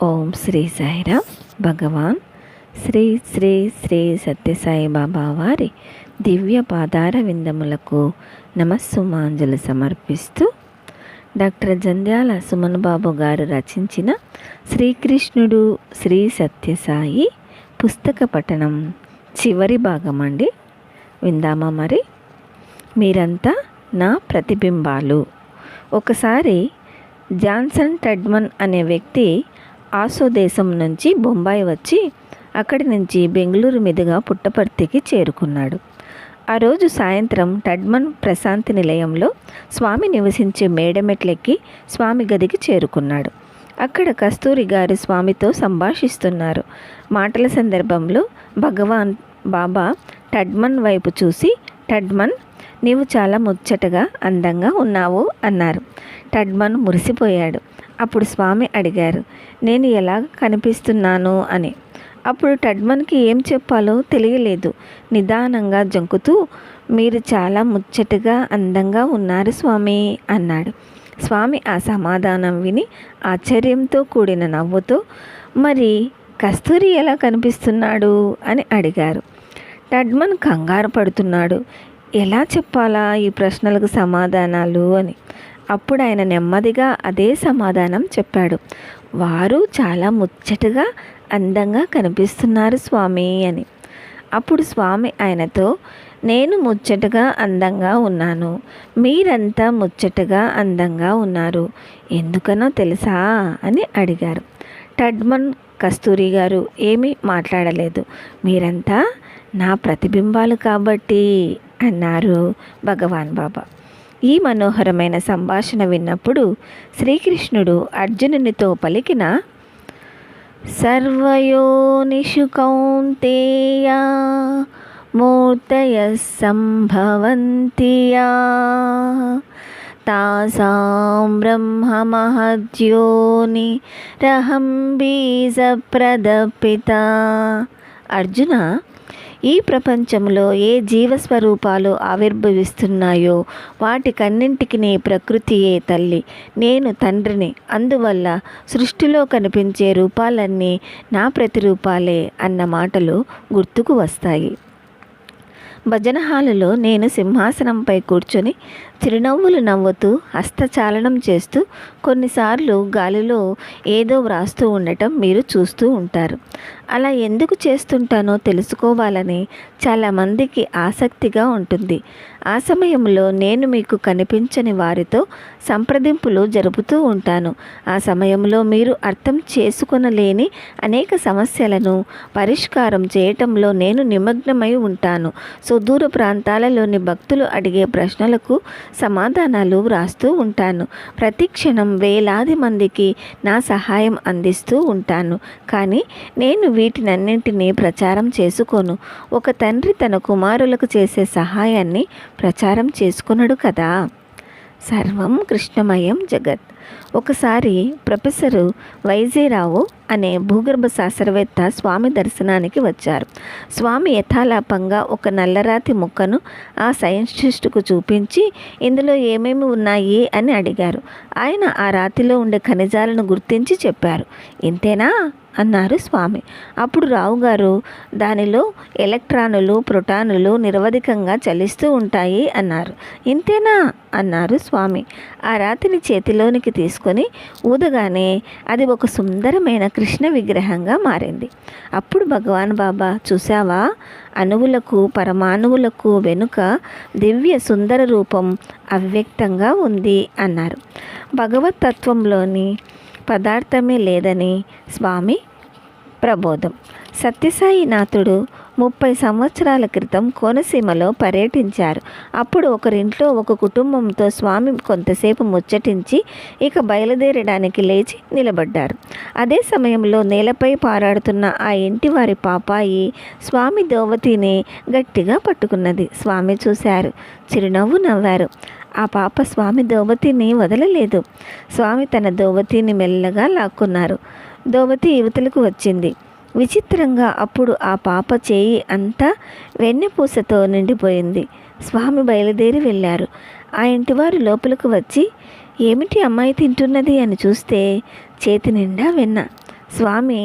ఓం శ్రీ సాయిరామ్. భగవాన్ శ్రీ శ్రీ శ్రీ సత్యసాయి బాబా వారి దివ్య పాదార విందములకు నమస్సుమాంజలు సమర్పిస్తూ డాక్టర్ జంధ్యాల సుమన్ బాబు గారు రచించిన శ్రీకృష్ణుడు శ్రీ సత్యసాయి పుస్తక పఠనం చివరి భాగం అండి. విందామా మరి? మీరంతా నా ప్రతిబింబాలు. ఒకసారి జాన్సన్ టెడ్మన్ అనే వ్యక్తి ఆసో దేశం నుంచి బొంబాయి వచ్చి అక్కడి నుంచి బెంగళూరు మీదుగా పుట్టపర్తికి చేరుకున్నాడు. ఆ రోజు సాయంత్రం టెడ్మన్ ప్రశాంతి నిలయంలో స్వామి నివసించే మేడమెట్లెక్కి స్వామి గదికి చేరుకున్నాడు. అక్కడ కస్తూరి గారు స్వామితో సంభాషిస్తున్నారు. మాటల సందర్భంలో భగవాన్ బాబా టెడ్మన్ వైపు చూసి, టెడ్మన్, నీవు చాలా ముచ్చటగా అందంగా ఉన్నావు అన్నారు. టెడ్మన్ మురిసిపోయాడు. అప్పుడు స్వామి అడిగారు, నేను ఎలా కనిపిస్తున్నాను అని. అప్పుడు టెడ్మన్కి ఏం చెప్పాలో తెలియలేదు. నిదానంగా జంకుతూ, మీరు చాలా ముచ్చటగా అందంగా ఉన్నారు స్వామి అన్నాడు. స్వామి ఆ సమాధానం విని ఆశ్చర్యంతో కూడిన నవ్వుతో, మరి కస్తూరి ఎలా కనిపిస్తున్నాడు అని అడిగారు. టెడ్మన్ కంగారు పడుతున్నాడు. ఎలా చెప్పాలా ఈ ప్రశ్నలకు సమాధానాలు అని. అప్పుడు ఆయన నెమ్మదిగా అదే సమాధానం చెప్పాడు. వారు చాలా ముచ్చటగా అందంగా కనిపిస్తున్నారు స్వామి అని. అప్పుడు స్వామి ఆయనతో, నేను ముచ్చటగా అందంగా ఉన్నాను, మీరంతా ముచ్చటగా అందంగా ఉన్నారు, ఎందుకనో తెలుసా అని అడిగారు. టెడ్మన్ కస్తూరి గారు ఏమీ మాట్లాడలేదు. మీరంతా నా ప్రతిబింబాలు కాబట్టి అన్నారు భగవాన్ బాబా. ఈ మనోహరమైన సంభాషణ విన్నప్పుడు శ్రీకృష్ణుడు అర్జునునితో పలికిన, సర్వయోనిషు కౌంతేయ మూర్తయ సంభవంతియా తాసాం బ్రహ్మ మహద్యోని రహం బీజ ప్రదపిత. అర్జున, ఈ ప్రపంచంలో ఏ జీవస్వరూపాలు ఆవిర్భవిస్తున్నాయో వాటికన్నింటికి నీ ప్రకృతియే తల్లి, నేను తండ్రిని. అందువల్ల సృష్టిలో కనిపించే రూపాలన్నీ నా ప్రతిరూపాలే అన్న మాటలు గుర్తుకు వస్తాయి. భజన హాలులో నేను సింహాసనంపై కూర్చొని చిరునవ్వులు నవ్వుతూ హస్తచాలనం చేస్తూ కొన్నిసార్లు గాలిలో ఏదో వ్రాస్తూ ఉండటం మీరు చూస్తూ ఉంటారు. అలా ఎందుకు చేస్తుంటానో తెలుసుకోవాలని చాలామందికి ఆసక్తిగా ఉంటుంది. ఆ సమయంలో నేను మీకు కనిపించని వారితో సంప్రదింపులు జరుపుతూ ఉంటాను. ఆ సమయంలో మీరు అర్థం చేసుకొనలేని అనేక సమస్యలను పరిష్కారం చేయటంలో నేను నిమగ్నమై ఉంటాను. సుదూర ప్రాంతాలలోని భక్తులు అడిగే ప్రశ్నలకు సమాధానాలు వ్రాస్తూ ఉంటాను. ప్రతి క్షణం వేలాది మందికి నా సహాయం అందిస్తూ ఉంటాను. కానీ నేను వీటినన్నింటినీ ప్రచారం చేసుకోను. ఒక తండ్రి తన కుమారులకు చేసే సహాయాన్ని ప్రచారం చేసుకున్నాడు కదా. సర్వం కృష్ణమయం జగత్. ఒకసారి ప్రొఫెసరు వైజీరావు అనే భూగర్భ శాస్త్రవేత్త స్వామి దర్శనానికి వచ్చారు. స్వామి యథాలాపంగా ఒక నల్లరాతి ముక్కను ఆ సైంటిస్టుకు చూపించి, ఇందులో ఏమేమి ఉన్నాయి అని అడిగారు. ఆయన ఆ రాతిలో ఉండే ఖనిజాలను గుర్తించి చెప్పారు. ఇంతేనా అన్నారు స్వామి. అప్పుడు రావు గారు, దానిలో ఎలక్ట్రానులు, ప్రోటానులు నిరవధికంగా చలిస్తూ ఉంటాయి అన్నారు. ఇంతేనా అన్నారు స్వామి. ఆ రాతిని చేతిలోనికి తీసుకొని ఊదగానే అది ఒక సుందరమైన కృష్ణ విగ్రహంగా మారింది. అప్పుడు భగవాన్ బాబా, చూసావా, అణువులకు పరమాణువులకు వెనుక దివ్య సుందర రూపం అవ్యక్తంగా ఉంది అన్నారు. భగవతత్వంలోని పదార్థమే లేదని స్వామి ప్రబోధం. సత్యసాయినాథుడు 30 సంవత్సరాల క్రితం కోనసీమలో పర్యటించారు. అప్పుడు ఒకరింట్లో ఒక కుటుంబంతో స్వామి కొంతసేపు ముచ్చటించి ఇక బయలుదేరడానికి లేచి నిలబడ్డారు. అదే సమయంలో నేలపై పారాడుతున్న ఆ ఇంటి వారి పాపాయి స్వామి దోవతిని గట్టిగా పట్టుకున్నది. స్వామి చూశారు, చిరునవ్వు నవ్వారు. ఆ పాప స్వామి దోవతిని వదలలేదు. స్వామి తన దోవతిని మెల్లగా లాక్కున్నారు. దోవతి యువతలకు వచ్చింది. విచిత్రంగా అప్పుడు ఆ పాప చేయి అంతా వెన్నెపూసతో నిండిపోయింది. స్వామి బయలుదేరి వెళ్ళారు. ఆ ఇంటివారు లోపలికి వచ్చి, ఏమిటి అమ్మాయి తింటున్నది అని చూస్తే చేతి నిండా వెన్న. స్వామి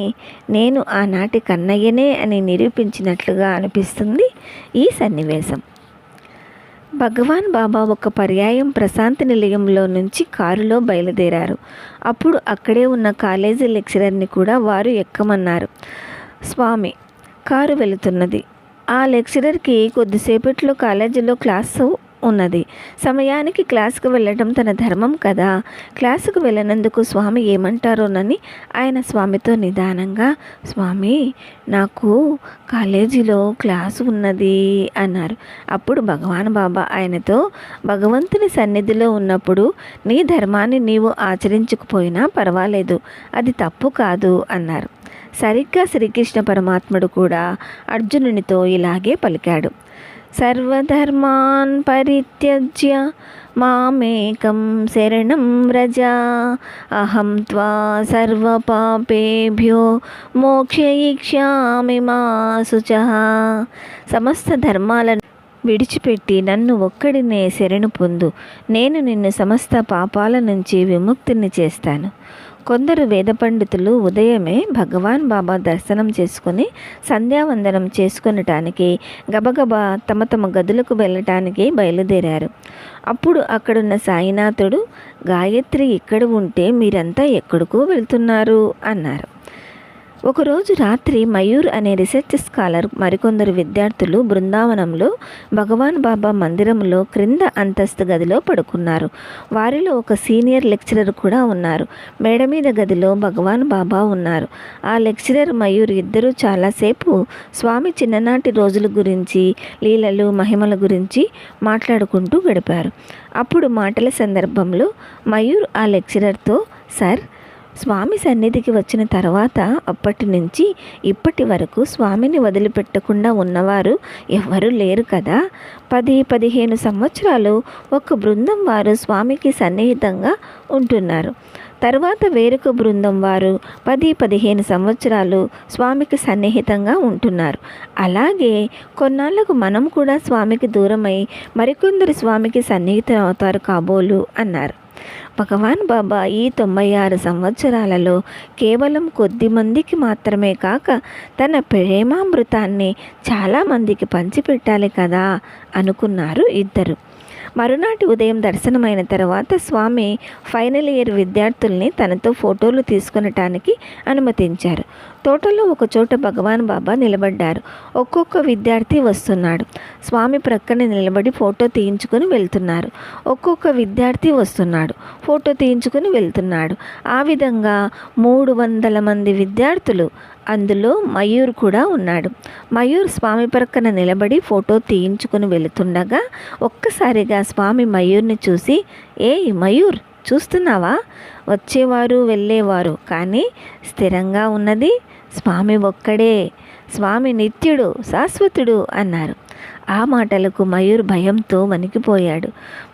నేను ఆనాటి కన్నయ్యనే అని నిరూపించినట్లుగా అనిపిస్తుంది ఈ సన్నివేశం. భగవాన్ బాబా ఒక పర్యాయం ప్రశాంతి నిలయంలో నుంచి కారులో బయలుదేరారు. అప్పుడు అక్కడే ఉన్న కాలేజీ లెక్చరర్ని కూడా వారు ఎక్కమన్నారు. స్వామి కారు వెళుతున్నది. ఆ లెక్చరర్కి కొద్దిసేపట్లో కాలేజీలో క్లాసు ఉన్నది. సమయానికి క్లాసుకు వెళ్ళడం తన ధర్మం కదా. క్లాసుకు వెళ్ళినందుకు స్వామి ఏమంటారోనని ఆయన స్వామితో నిదానంగా, స్వామి నాకు కాలేజీలో క్లాసు ఉన్నది అన్నారు. అప్పుడు భగవాన్ బాబా ఆయనతో, భగవంతుని సన్నిధిలో ఉన్నప్పుడు నీ ధర్మాన్ని నీవు ఆచరించకపోయినా పర్వాలేదు, అది తప్పు కాదు అన్నారు. సరిగ్గా శ్రీకృష్ణ పరమాత్ముడు కూడా అర్జునునితో ఇలాగే పలికాడు. సర్వధర్మాన్ పరిత్యజ్య మామేకం శరణం వ్రజ అహం త్వా సర్వపాపేభ్యో మోక్షయిష్యామి మా శుచః. సమస్త ధర్మాలను విడిచిపెట్టి నన్ను ఒక్కడినే శరణు పొందు, నేను నిన్ను సమస్త పాపాల నుంచి విముక్తిని చేస్తాను. కొందరు వేద పండితులు ఉదయమే భగవాన్ బాబా దర్శనం చేసుకుని సంధ్యావందనం చేసుకొనటానికి గబగబా తమ తమ గదులకు వెళ్ళటానికి బయలుదేరారు. అప్పుడు అక్కడున్న సాయినాథుడు, గాయత్రి ఇక్కడ ఉంటే మీరంతా ఎక్కడికో వెళ్తున్నారు అన్నారు. ఒకరోజు రాత్రి మయూర్ అనే రీసెర్చ్ స్కాలర్ మరికొందరు విద్యార్థులు బృందావనంలో భగవాన్ బాబా మందిరంలో క్రింద అంతస్తు గదిలో పడుకున్నారు. వారిలో ఒక సీనియర్ లెక్చరర్ కూడా ఉన్నారు. మేడ మీద గదిలో భగవాన్ బాబా ఉన్నారు. ఆ లెక్చరర్ మయూర్ ఇద్దరూ చాలాసేపు స్వామి చిన్ననాటి రోజుల గురించి, లీలలు మహిమల గురించి మాట్లాడుకుంటూ గడిపారు. అప్పుడు మాటల సందర్భంలో మయూర్ ఆ లెక్చరర్తో, సార్, స్వామి సన్నిధికి వచ్చిన తర్వాత అప్పటి నుంచి ఇప్పటి వరకు స్వామిని వదిలిపెట్టకుండా ఉన్నవారు ఎవ్వరూ లేరు కదా. 10-15 సంవత్సరాలు ఒక బృందం వారు స్వామికి సన్నిహితంగా ఉంటున్నారు. తర్వాత వేరొక బృందం వారు 10-15 సంవత్సరాలు స్వామికి సన్నిహితంగా ఉంటున్నారు. అలాగే కొన్నాళ్లకు మనం కూడా స్వామికి దూరమై మరికొందరు స్వామికి సన్నిహితం అవుతారు కాబోలు అన్నారు. భగవాన్ బాబా ఈ 96 సంవత్సరాలలో కేవలం కొద్ది మందికి మాత్రమే కాక తన ప్రేమామృతాన్ని చాలామందికి పంచిపెట్టాలి కదా అనుకున్నారు ఇద్దరు. మరునాటి ఉదయం దర్శనమైన తర్వాత స్వామి ఫైనల్ ఇయర్ విద్యార్థుల్ని తనతో ఫోటోలు తీసుకునటానికి అనుమతించారు. తోటలో ఒకచోట భగవాన్ బాబా నిలబడ్డారు. ఒక్కొక్క విద్యార్థి వస్తున్నాడు. స్వామి ప్రక్కన నిలబడి ఫోటో తీయించుకొని వెళ్తున్నారు. ఒక్కొక్క విద్యార్థి వస్తున్నాడు, ఫోటో తీయించుకొని వెళ్తున్నాడు. ఆ విధంగా 300 మంది విద్యార్థులు, అందులో మయూర్ కూడా ఉన్నాడు. మయూర్ స్వామి ప్రక్కన నిలబడి ఫోటో తీయించుకొని వెళుతుండగా ఒక్కసారిగా స్వామి మయూర్ని చూసి, ఏయ్ మయూర్, చూస్తున్నావా? వచ్చేవారు వెళ్ళేవారు, కానీ స్థిరంగా ఉన్నది స్వామి ఒక్కడే. స్వామి నిత్యుడు, శాశ్వతుడు అన్నారు. ఆ మాటలకు మయూర్ భయంతో వణికిపోయాడు.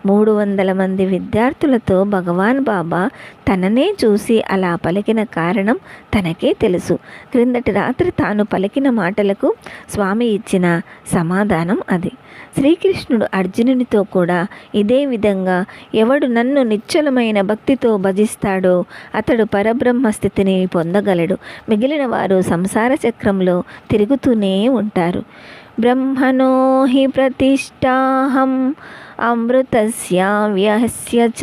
300 మంది విద్యార్థులతో భగవాన్ బాబా తననే చూసి అలా పలికిన కారణం తనకే తెలుసు. క్రిందటి రాత్రి తాను పలికిన మాటలకు స్వామి ఇచ్చిన సమాధానం అది. శ్రీకృష్ణుడు అర్జునునితో కూడా ఇదే విధంగా, ఎవడు నన్ను నిశ్చలమైన భక్తితో భజిస్తాడో అతడు పరబ్రహ్మ స్థితిని పొందగలడు, మిగిలిన వారు సంసార చక్రంలో తిరుగుతూనే ఉంటారు. బ్రహ్మణో హి ప్రతిష్టాహం అమృతస్య వ్యస్య చ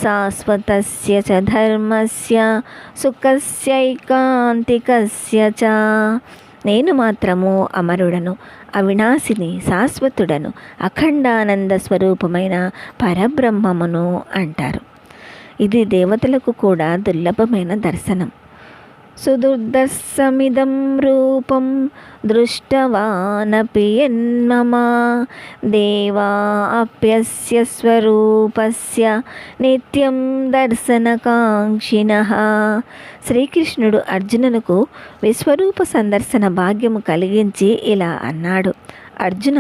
శాశ్వతస్య చ ధర్మస్య సుఖస్యైకాంతికస్య చ. నేను మాత్రము అమరుడను, అవినాశిని, శాశ్వతుడను, అఖండానంద స్వరూపమైన పరబ్రహ్మమును అంటారు. ఇది దేవతలకు కూడా దుర్లభమైన దర్శనం. సుదుర్దర్శమిదం రూపం దృష్టవానపి యన్మమ దేవాప్యస్య స్వరూపస్య నిత్యం దర్శనకాంక్షిణః. శ్రీకృష్ణుడు అర్జునునకు విశ్వరూప సందర్శన భాగ్యము కలిగించి ఇలా అన్నాడు. అర్జున,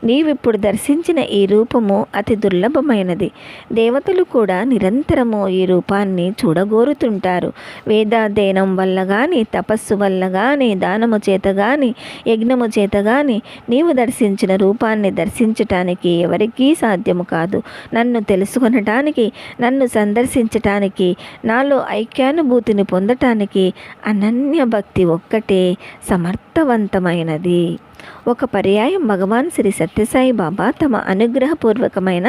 నీవిప్పుడు దర్శించిన ఈ రూపము అతి దుర్లభమైనది. దేవతలు కూడా నిరంతరము ఈ రూపాన్ని చూడగోరుతుంటారు. వేదాధ్యయనం వల్ల కానీ, తపస్సు వల్ల కానీ, దానము చేత కానీ, యజ్ఞము చేత కానీ నీవు దర్శించిన రూపాన్ని దర్శించటానికి ఎవరికీ సాధ్యము కాదు. నన్ను తెలుసుకొనటానికి, నన్ను సందర్శించటానికి, నాలో ఐక్యానుభూతిని పొందటానికి అనన్య భక్తి ఒక్కటే సమర్థవంతమైనది. ఒక పర్యాయం భగవాన్ శ్రీ సత్యసాయి బాబా తమ అనుగ్రహపూర్వకమైన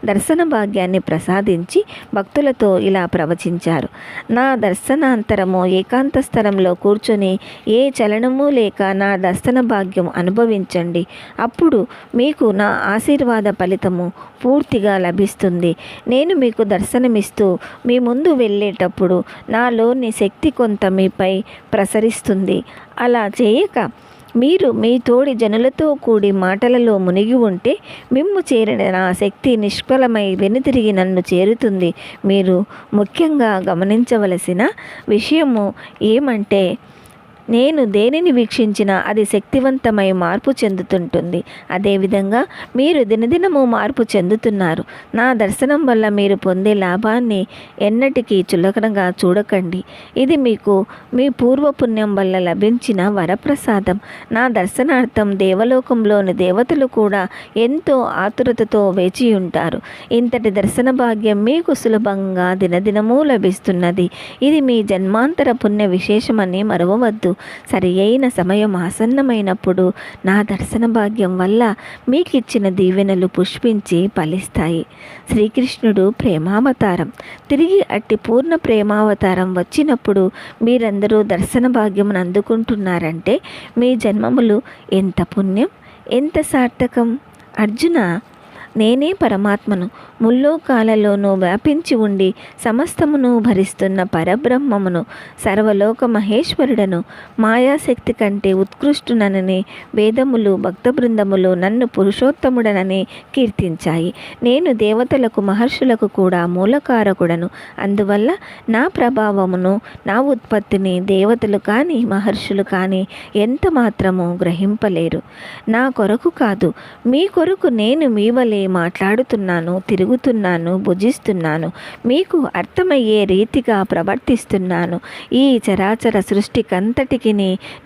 దర్శన భాగ్యాన్ని ప్రసాదించి భక్తులతో ఇలా ప్రవచించారు. నా దర్శనాంతరము ఏకాంత స్థలంలో కూర్చొని ఏ చలనము లేక నా దర్శన భాగ్యం అనుభవించండి. అప్పుడు మీకు నా ఆశీర్వాద ఫలితము పూర్తిగా లభిస్తుంది. నేను మీకు దర్శనమిస్తూ మీ ముందు వెళ్ళేటప్పుడు నాలోని శక్తి కొంత మీపై ప్రసరిస్తుంది. అలా చేయక మీరు మీ తోడి జనులతో కూడి మాటలలో మునిగి ఉంటే మిమ్ము చేరిన నా శక్తి నిష్ఫలమై వెనుతిరిగి నన్ను చేరుతుంది. మీరు ముఖ్యంగా గమనించవలసిన విషయము ఏమంటే, నేను దేనిని వీక్షించినా అది శక్తివంతమై మార్పు చెందుతుంటుంది. అదేవిధంగా మీరు దినదినము మార్పు చెందుతున్నారు. నా దర్శనం వల్ల మీరు పొందే లాభాన్ని ఎన్నటికీ చులకనగా చూడకండి. ఇది మీకు మీ పూర్వపుణ్యం వల్ల లభించిన వరప్రసాదం. నా దర్శనార్థం దేవలోకంలోని దేవతలు కూడా ఎంతో ఆతురతతో వేచి ఉంటారు. ఇంతటి దర్శన భాగ్యం మీకు సులభంగా దినదినము లభిస్తున్నది. ఇది మీ జన్మాంతర పుణ్య విశేషమని మరవవద్దు. సరి అయిన సమయం ఆసన్నమైనప్పుడు నా దర్శన భాగ్యం వల్ల మీకు ఇచ్చిన దీవెనలు పుష్పించి ఫలిస్తాయి. శ్రీకృష్ణుడు ప్రేమావతారం. తిరిగి అట్టి పూర్ణ ప్రేమావతారం వచ్చినప్పుడు మీరందరూ దర్శన భాగ్యమును అందుకుంటున్నారంటే మీ జన్మములు ఎంత పుణ్యం, ఎంత సార్థకం. అర్జున, నేనే పరమాత్మను, ముల్లోకాలలోనూ వ్యాపించి ఉండి సమస్తమును భరిస్తున్న పరబ్రహ్మమును, సర్వలోక మహేశ్వరుడను, మాయాశక్తి కంటే ఉత్కృష్టునని వేదములు భక్త బృందములు నన్ను పురుషోత్తముడనని కీర్తించాయి. నేను దేవతలకు మహర్షులకు కూడా మూలకారకుడను. అందువల్ల నా ప్రభావమును, నా ఉత్పత్తిని దేవతలు కానీ మహర్షులు కానీ ఎంత మాత్రము గ్రహింపలేరు. నా కొరకు కాదు, మీ కొరకు నేను మీ వలె మాట్లాడుతున్నాను, తిరుగుతున్నాను, భుజిస్తున్నాను, మీకు అర్థమయ్యే రీతిగా ప్రవర్తిస్తున్నాను. ఈ చరాచర సృష్టికంతటికి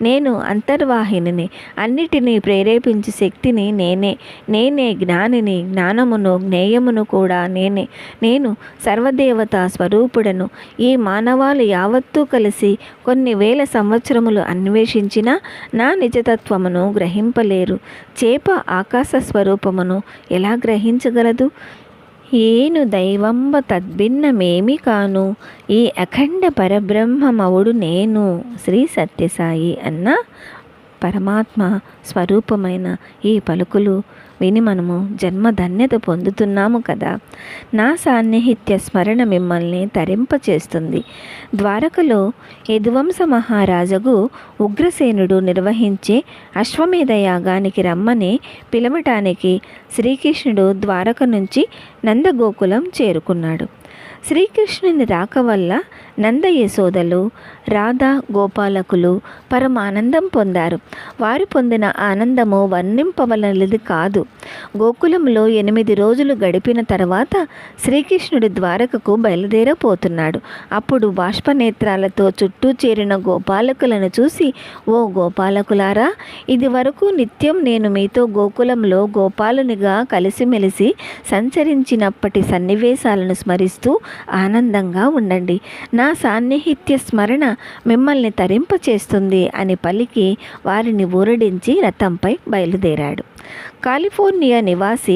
నేను అంతర్వాహిని, అన్నిటినీ ప్రేరేపించే శక్తిని నేనే జ్ఞానిని, జ్ఞానమును జ్ఞేయమును కూడా నేను సర్వదేవతా స్వరూపుడను. ఈ మానవాళి యావత్తూ కలిసి కొన్ని వేల సంవత్సరములు అన్వేషించినా నా నిజతత్వమును గ్రహింపలేరు. చేప ఆకాశ స్వరూపమును ఎలా గ్రహించగలదు? ఏను దైవంబ తద్భిన్నమేమి కాను, ఈ అఖండ పరబ్రహ్మమవుడు నేను. శ్రీ సత్యసాయి అన్న పరమాత్మ స్వరూపమైన ఈ పలుకులు విని మనము జన్మధన్యత పొందుతున్నాము కదా. నా సాన్నిహిత్య స్మరణ మిమ్మల్ని తరింపచేస్తుంది. ద్వారకలో యదువంశ మహారాజగు ఉగ్రసేనుడు నిర్వహించే అశ్వమేధ యాగానికి రమ్మని పిలవటానికి శ్రీకృష్ణుడు ద్వారక నుంచి నందగోకులం చేరుకున్నాడు. శ్రీకృష్ణుని రాక వల్ల నంద యశోదలు, రాధా గోపాలకులు పరమానందం పొందారు. వారు పొందిన ఆనందము వర్ణింపవలనది కాదు. గోకులంలో 8 రోజులు గడిపిన తర్వాత శ్రీకృష్ణుడు ద్వారకకు బయలుదేరపోతున్నాడు. అప్పుడు బాష్పనేత్రాలతో చుట్టూ చేరిన గోపాలకులను చూసి, ఓ గోపాలకులారా, ఇది వరకు నిత్యం నేను మీతో గోకులంలో గోపాలునిగా కలిసిమెలిసి సంచరించినప్పటి సన్నివేశాలను స్మరిస్తూ ఆనందంగా ఉండండి. నా సాన్నిహిత్య స్మరణ మిమ్మల్ని తరింపచేస్తుంది అని పలికి వారిని ఊరడించి రథంపై బయలుదేరాడు. కాలిఫోర్నియా నివాసి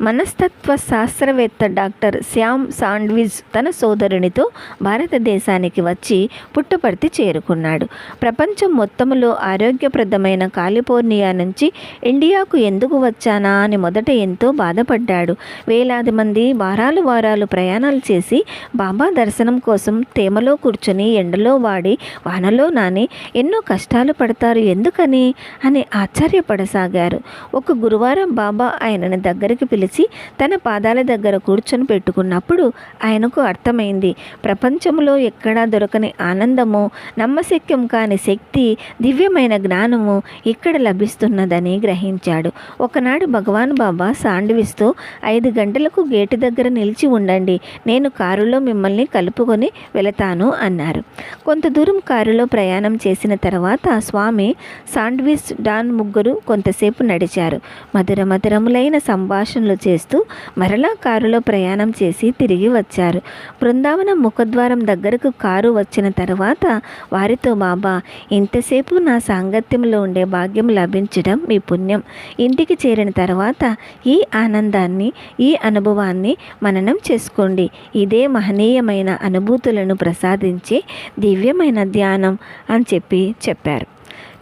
మనస్తత్వ శాస్త్రవేత్త డాక్టర్ శ్యామ్ సాండ్విచ్ తన సోదరునితో భారతదేశానికి వచ్చి పుట్టపర్తి చేరుకున్నాడు. ప్రపంచం మొత్తములో ఆరోగ్యప్రదమైన కాలిఫోర్నియా నుంచి ఇండియాకు ఎందుకు వచ్చానా అని మొదట ఎంతో బాధపడ్డాడు. వేలాది మంది వారాలు ప్రయాణాలు చేసి బాబా దర్శనం కోసం తేమలో కూర్చొని ఎండలో వాడి వానలో నాని ఎన్నో కష్టాలు పడతారు ఎందుకని అని ఆశ్చర్యపడసాగారు. ఒక గురువారం బాబా ఆయనని దగ్గరికి పిలిచి తన పాదాల దగ్గర కూర్చొని పెట్టుకున్నప్పుడు ఆయనకు అర్థమైంది, ప్రపంచంలో ఎక్కడా దొరకని ఆనందము, నమ్మశక్యం కాని శక్తి, దివ్యమైన జ్ఞానము ఇక్కడ లభిస్తున్నదని గ్రహించాడు. ఒకనాడు భగవాన్ బాబా శాండ్విచ్తో 5 గంటలకు గేటు దగ్గర నిలిచి ఉండండి, నేను కారులో మిమ్మల్ని కలుపుకొని వెళతాను అన్నారు. కొంత దూరం కారులో ప్రయాణం చేసిన తర్వాత స్వామి, శాండ్విచ్ డాన్ ముగ్గురు కొంతసేపు నడిచారు. మధురములైన సంభాషణలు చేస్తూ మరలా కారులో ప్రయాణం చేసి తిరిగి వచ్చారు. బృందావనం ముఖద్వారం దగ్గరకు కారు వచ్చిన తర్వాత వారితో, బాబా, ఇంతసేపు నా సాంగత్యంలో ఉండే భాగ్యం లభించడం మీ పుణ్యం. ఇంటికి చేరిన తర్వాత ఈ ఆనందాన్ని, ఈ అనుభవాన్ని మననం చేసుకోండి. ఇదే మహనీయమైన అనుభూతులను ప్రసాదించే దివ్యమైన ధ్యానం అని చెప్పారు.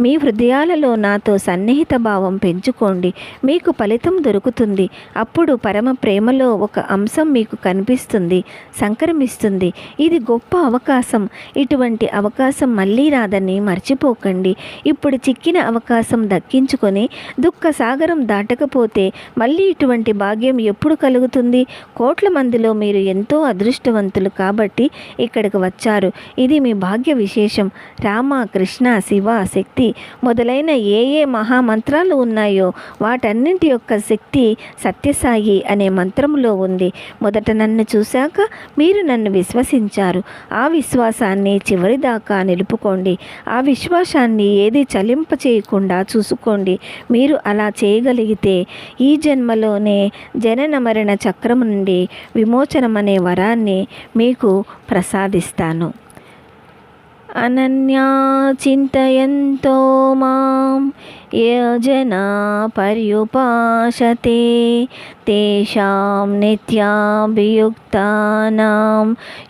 మీ హృదయాలలో నాతో సన్నిహిత భావం పెంచుకోండి, మీకు ఫలితం దొరుకుతుంది. అప్పుడు పరమ ప్రేమలో ఒక అంశం మీకు కనిపిస్తుంది, సంక్రమిస్తుంది. ఇది గొప్ప అవకాశం. ఇటువంటి అవకాశం మళ్ళీ రాదని మర్చిపోకండి. ఇప్పుడు చిక్కిన అవకాశం దక్కించుకొని దుఃఖ సాగరం దాటకపోతే మళ్ళీ ఇటువంటి భాగ్యం ఎప్పుడు కలుగుతుంది? కోట్ల మందిలో మీరు ఎంతో అదృష్టవంతులు కాబట్టి ఇక్కడికి వచ్చారు. ఇది మీ భాగ్య విశేషం. రామ, కృష్ణ, శివ, శక్తి మొదలైన ఏ మహామంత్రాలు ఉన్నాయో వాటన్నింటి యొక్క శక్తి సత్యసాయి అనే మంత్రంలో ఉంది. మొదట నన్ను చూశాక మీరు నన్ను విశ్వసించారు. ఆ విశ్వాసాన్ని చివరిదాకా నిలుపుకోండి. ఆ విశ్వాసాన్ని ఏది చలింప చేయకుండా చూసుకోండి. మీరు అలా చేయగలిగితే ఈ జన్మలోనే జనన మరణ చక్రం నుండి విమోచనమనే వరాన్ని మీకు ప్రసాదిస్తాను. అనన్యా చింతయంతో మాం ఏ జనా పర్యుపాసతే తేషాం నిత్యాభియుక్తానాం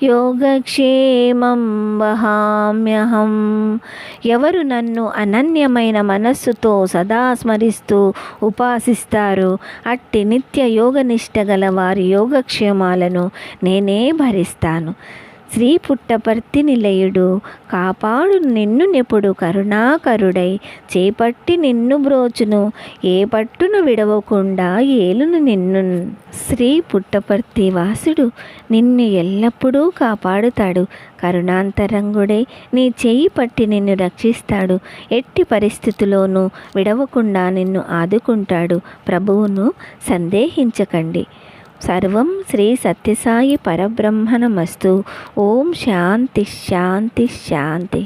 యోగక్షేమం వహామ్యహం. ఎవరు నన్ను అనన్యమైన మనస్సుతో సదా స్మరిస్తూ ఉపాసిస్తారో అట్టి నిత్య యోగనిష్ట గల వారి యోగక్షేమాలను నేనే భరిస్తాను. శ్రీ పుట్టపర్తి నిలయుడు కాపాడు నిన్ను నెప్పుడు కరుణాకరుడై చేపట్టి నిన్ను బ్రోచును ఏ పట్టును విడవకుండా ఏలును నిన్ను. శ్రీ పుట్టపర్తి వాసుడు నిన్ను ఎల్లప్పుడూ కాపాడుతాడు. కరుణాంతరంగుడై నీ చేయి పట్టి నిన్ను రక్షిస్తాడు. ఎట్టి పరిస్థితుల్లోనూ విడవకుండా నిన్ను ఆదుకుంటాడు. ప్రభువును సందేహించకండి. సర్వం శ్రీ సత్యసాయి పరబ్రహ్మణమస్తు. ఓం శాంతి శాంతి శాంతి.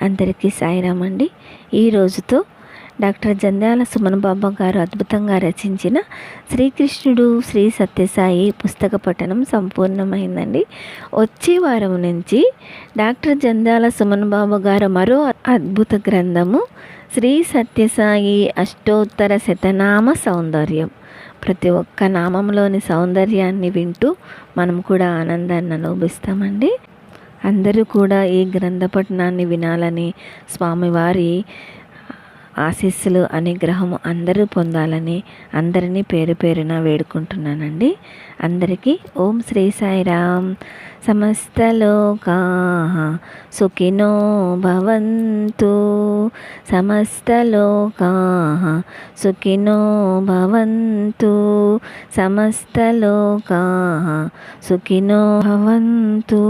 అందరికీ సాయిరామ్ అండి. ఈ రోజుతో డాక్టర్ జంధ్యాల సుమన్ బాబా గారు అద్భుతంగా రచించిన శ్రీకృష్ణుడు శ్రీ సత్యసాయి పుస్తక పఠనం సంపూర్ణమైందండి. వచ్చే వారం నుంచి డాక్టర్ జంధ్యాల సుమన్ బాబా గారు మరో అద్భుత గ్రంథము శ్రీ సత్యసాయి అష్టోత్తర శతనామ సౌందర్యం. ప్రతి ఒక్క నామంలోని సౌందర్యాన్ని వింటూ మనం కూడా ఆనందాన్ని అనుభవిస్తామండి. అందరూ కూడా ఈ గ్రంథ పఠనాన్ని వినాలని, స్వామివారి ఆశీస్సులు, అనుగ్రహము అందరూ పొందాలని అందరినీ పేరు పేరున వేడుకుంటున్నానండి. అందరికీ ఓం శ్రీ సాయిరామ్. సమస్తలోకాః సుఖినో భవంతు. సమస్తలోకాః సుఖినో భవంతు. సమస్తలోకాః సుఖినో భవంతు.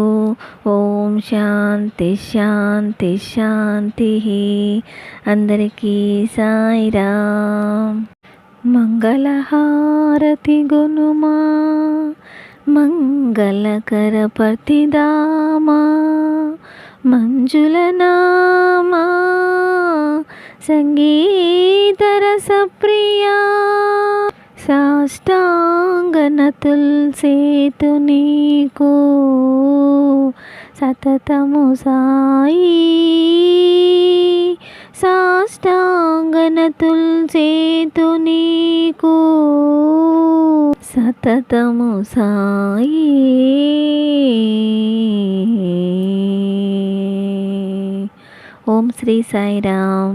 ఓం శాంతి శాంతి శాంతి. అందరికీ సాయిరామ్. మంగళహారతి గునుమా మంగళకర పతిదామా మంజుల నామా సంగీత రస ప్రియా సాష్టాంగన తుల్సేతు నీకు సతతము సాయి. సాష్టాంగన తుల్సేతు నీకు సతతము సాయి. ఓం శ్రీ సాయిరామ్.